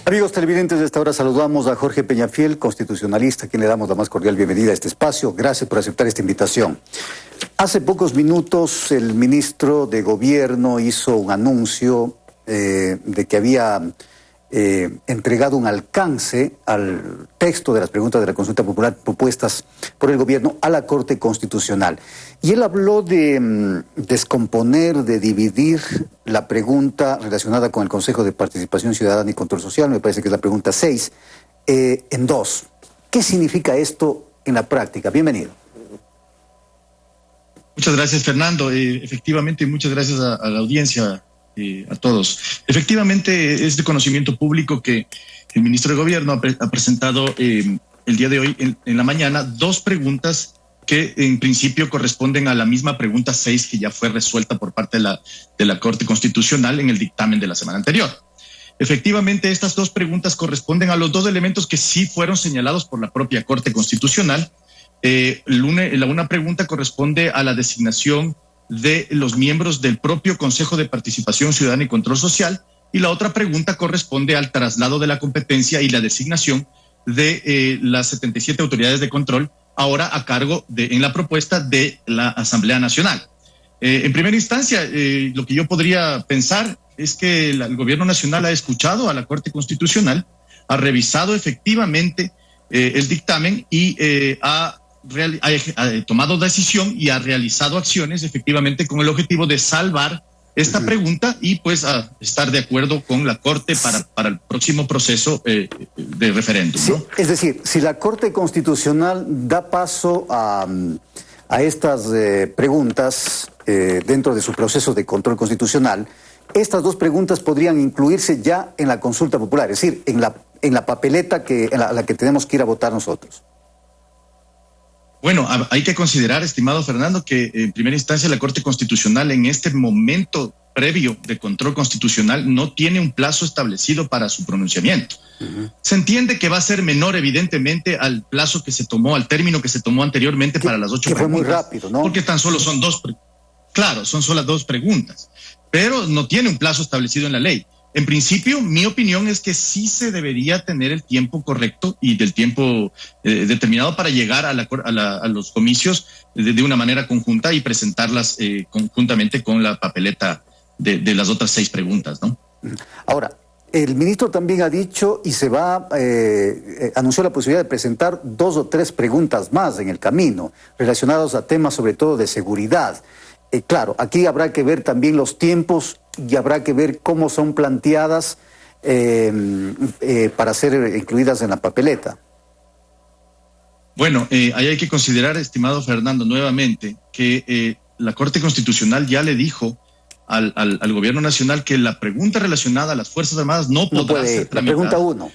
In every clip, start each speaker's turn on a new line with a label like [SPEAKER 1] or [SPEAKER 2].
[SPEAKER 1] Amigos televidentes, de esta hora saludamos a Jorge Peñafiel, constitucionalista, a quien le damos la más cordial bienvenida a este espacio. Gracias por aceptar esta invitación. Hace pocos minutos el ministro de Gobierno hizo un anuncio de que había entregado un alcance al texto de las preguntas de la consulta popular propuestas por el Gobierno a la Corte Constitucional. Y él habló de descomponer, de dividir la pregunta relacionada con el Consejo de Participación Ciudadana y Control Social, me parece que es la pregunta 6, en dos. ¿Qué significa esto en la práctica? Bienvenido.
[SPEAKER 2] Muchas gracias, Fernando. Efectivamente, muchas gracias a la audiencia, a todos. Efectivamente, es de conocimiento público que el ministro de Gobierno ha presentado el día de hoy, en la mañana, dos preguntas que en principio corresponden a la misma pregunta 6 que ya fue resuelta por parte de la Corte Constitucional en el dictamen de la semana anterior. Efectivamente, estas dos preguntas corresponden a los dos elementos que sí fueron señalados por la propia Corte Constitucional. Una pregunta corresponde a la designación de los miembros del propio Consejo de Participación Ciudadana y Control Social, y la otra pregunta corresponde al traslado de la competencia y la designación de las 77 autoridades de control, ahora a cargo en la propuesta de la Asamblea Nacional. En primera instancia, lo que yo podría pensar es que el Gobierno Nacional ha escuchado a la Corte Constitucional, ha revisado efectivamente el dictamen y ha tomado decisión y ha realizado acciones efectivamente con el objetivo de salvar esta pregunta y pues a estar de acuerdo con la Corte para el próximo proceso de referéndum, ¿no? Sí,
[SPEAKER 1] es decir, si la Corte Constitucional da paso a estas preguntas dentro de su proceso de control constitucional, estas dos preguntas podrían incluirse ya en la consulta popular, es decir, en la papeleta a la que tenemos que ir a votar nosotros.
[SPEAKER 2] Bueno, hay que considerar, estimado Fernando, que en primera instancia la Corte Constitucional en este momento previo de control constitucional no tiene un plazo establecido para su pronunciamiento. Se entiende que va a ser menor, evidentemente, al plazo que se tomó, al término que se tomó anteriormente para las 8 preguntas.
[SPEAKER 1] Fue muy rápido, ¿no?
[SPEAKER 2] Porque tan solo son son solo dos preguntas, pero no tiene un plazo establecido en la ley. En principio, mi opinión es que sí se debería tener el tiempo correcto y del tiempo determinado para llegar a los comicios de una manera conjunta y presentarlas conjuntamente con la papeleta de las otras 6 preguntas, ¿no?
[SPEAKER 1] Ahora, el ministro también ha dicho y anunció la posibilidad de presentar 2 o 3 preguntas más en el camino, relacionados a temas sobre todo de seguridad. Claro, aquí habrá que ver también los tiempos y habrá que ver cómo son planteadas para ser incluidas en la papeleta.
[SPEAKER 2] Bueno, ahí hay que considerar, estimado Fernando, nuevamente, que la Corte Constitucional ya le dijo al Gobierno Nacional que la pregunta relacionada a las Fuerzas Armadas no podrá ser tramitada.
[SPEAKER 1] La pregunta 1.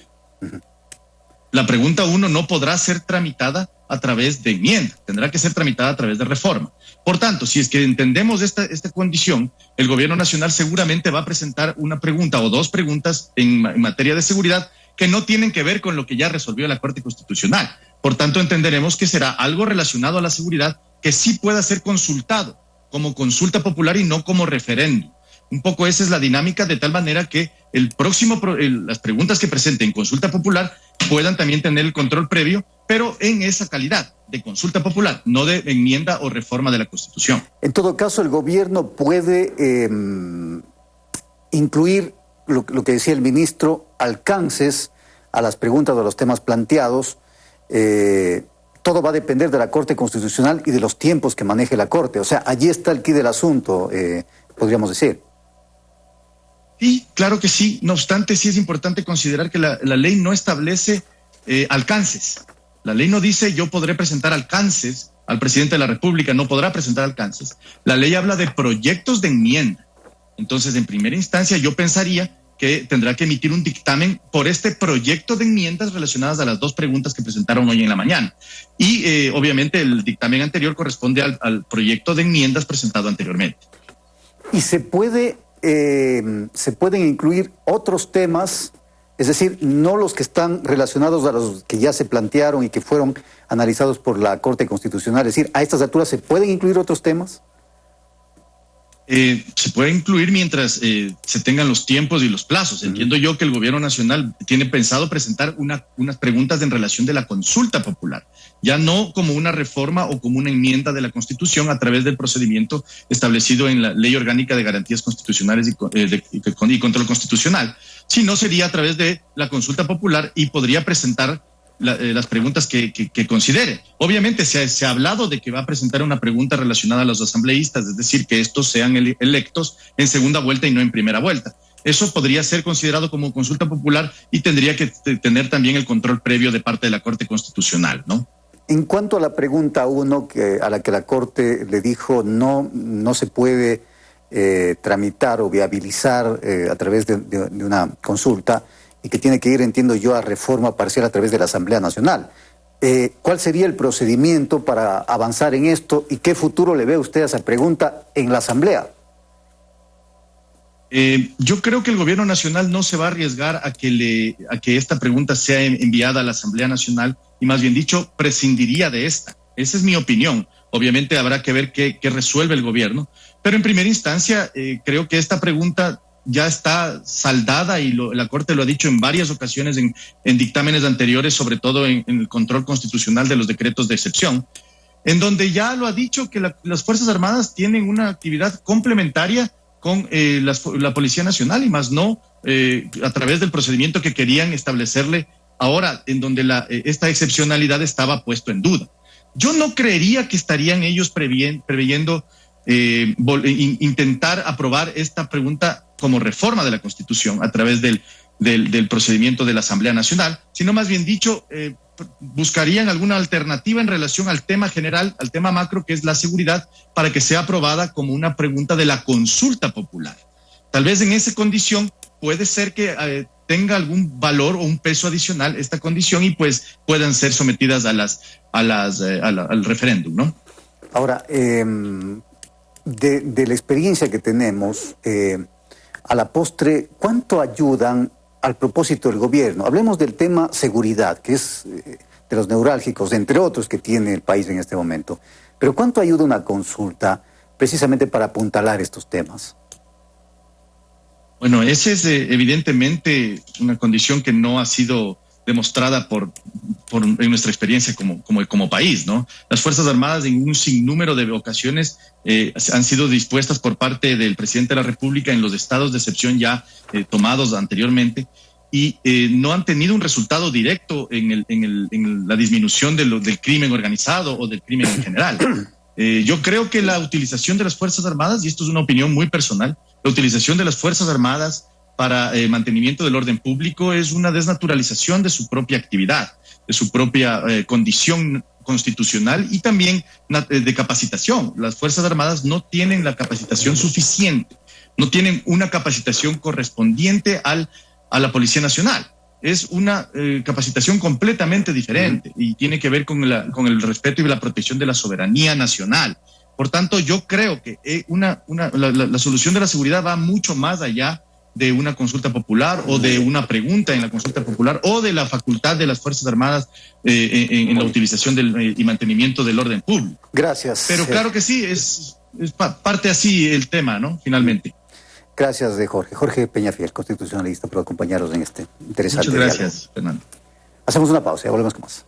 [SPEAKER 2] La pregunta 1 no podrá ser tramitada a través de enmienda, tendrá que ser tramitada a través de reforma. Por tanto, si es que entendemos esta condición, el Gobierno Nacional seguramente va a presentar una pregunta o 2 preguntas en materia de seguridad que no tienen que ver con lo que ya resolvió la Corte Constitucional. Por tanto, entenderemos que será algo relacionado a la seguridad que sí pueda ser consultado como consulta popular y no como referéndum. Un poco esa es la dinámica, de tal manera que las preguntas que presenten consulta popular puedan también tener el control previo, pero en esa calidad de consulta popular, no de enmienda o reforma de la Constitución.
[SPEAKER 1] En todo caso, el gobierno puede incluir, lo que decía el ministro, alcances a las preguntas o a los temas planteados. Todo va a depender de la Corte Constitucional y de los tiempos que maneje la Corte. O sea, allí está el quid del asunto, podríamos decir.
[SPEAKER 2] Sí, claro que sí. No obstante, sí es importante considerar que la ley no establece alcances. La ley no dice yo podré presentar alcances, al presidente de la República no podrá presentar alcances. La ley habla de proyectos de enmienda. Entonces, en primera instancia, yo pensaría que tendrá que emitir un dictamen por este proyecto de enmiendas relacionadas a las 2 preguntas que presentaron hoy en la mañana. Y obviamente el dictamen anterior corresponde al proyecto de enmiendas presentado anteriormente.
[SPEAKER 1] ¿Y se pueden incluir otros temas, es decir, no los que están relacionados a los que ya se plantearon y que fueron analizados por la Corte Constitucional? Es decir, ¿a estas alturas se pueden incluir otros temas?
[SPEAKER 2] Se puede incluir mientras se tengan los tiempos y los plazos. Entiendo yo que el gobierno nacional tiene pensado presentar unas preguntas en relación de la consulta popular, ya no como una reforma o como una enmienda de la Constitución a través del procedimiento establecido en la Ley Orgánica de Garantías Constitucionales y Control Constitucional, sino sería a través de la consulta popular y podría presentar las preguntas que considere. Obviamente se ha hablado de que va a presentar una pregunta relacionada a los asambleístas, es decir, que estos sean electos en segunda vuelta y no en primera vuelta. Eso podría ser considerado como consulta popular y tendría que tener también el control previo de parte de la Corte Constitucional, ¿no?
[SPEAKER 1] En cuanto a la pregunta 1, a la que la Corte le dijo no se puede tramitar o viabilizar a través de una consulta, y que tiene que ir, entiendo yo, a reforma parcial a través de la Asamblea Nacional. ¿Cuál sería el procedimiento para avanzar en esto y qué futuro le ve usted a esa pregunta en la Asamblea?
[SPEAKER 2] Yo creo que el gobierno nacional no se va a arriesgar a que esta pregunta sea enviada a la Asamblea Nacional y, más bien dicho, prescindiría de esta. Esa es mi opinión. Obviamente habrá que ver qué resuelve el gobierno, pero en primera instancia creo que esta pregunta ya está saldada y la Corte lo ha dicho en varias ocasiones en dictámenes anteriores, sobre todo en el control constitucional de los decretos de excepción, en donde ya lo ha dicho que las Fuerzas Armadas tienen una actividad complementaria con la Policía Nacional y más no a través del procedimiento que querían establecerle ahora, en donde esta excepcionalidad estaba puesto en duda. Yo no creería que estarían ellos preveyendo intentar aprobar esta pregunta como reforma de la Constitución a través del procedimiento de la Asamblea Nacional, sino más bien dicho, buscarían alguna alternativa en relación al tema general, al tema macro, que es la seguridad, para que sea aprobada como una pregunta de la consulta popular. Tal vez en esa condición puede ser que tenga algún valor o un peso adicional esta condición y pues puedan ser sometidas al referéndum, ¿no?
[SPEAKER 1] Ahora, de la experiencia que tenemos, a la postre, ¿cuánto ayudan al propósito del gobierno? Hablemos del tema seguridad, que es de los neurálgicos, entre otros, que tiene el país en este momento. Pero ¿cuánto ayuda una consulta precisamente para apuntalar estos temas?
[SPEAKER 2] Bueno, esa es evidentemente una condición que no ha sido demostrada en nuestra experiencia como país, ¿no? Las Fuerzas Armadas en un sinnúmero de ocasiones han sido dispuestas por parte del presidente de la República en los estados de excepción ya tomados anteriormente y no han tenido un resultado directo en la disminución del crimen organizado o del crimen en general. Yo creo que la utilización de las Fuerzas Armadas, y esto es una opinión muy personal, la utilización de las Fuerzas Armadas para mantenimiento del orden público es una desnaturalización de su propia actividad, de su propia condición constitucional y también de capacitación. Las Fuerzas Armadas no tienen la capacitación suficiente, no tienen una capacitación correspondiente a la Policía Nacional. Es una capacitación completamente diferente y tiene que ver con el respeto y la protección de la soberanía nacional. Por tanto, yo creo que la solución de la seguridad va mucho más allá de una consulta popular o de una pregunta en la consulta popular o de la facultad de las Fuerzas Armadas en la utilización y mantenimiento del orden público.
[SPEAKER 1] Gracias.
[SPEAKER 2] Pero claro que sí, es parte así el tema, ¿no? Finalmente.
[SPEAKER 1] Gracias, Jorge Peñafiel, constitucionalista, por acompañarnos en este interesante
[SPEAKER 2] Muchas gracias,
[SPEAKER 1] diálogo.
[SPEAKER 2] Fernando.
[SPEAKER 1] Hacemos una pausa y volvemos con más.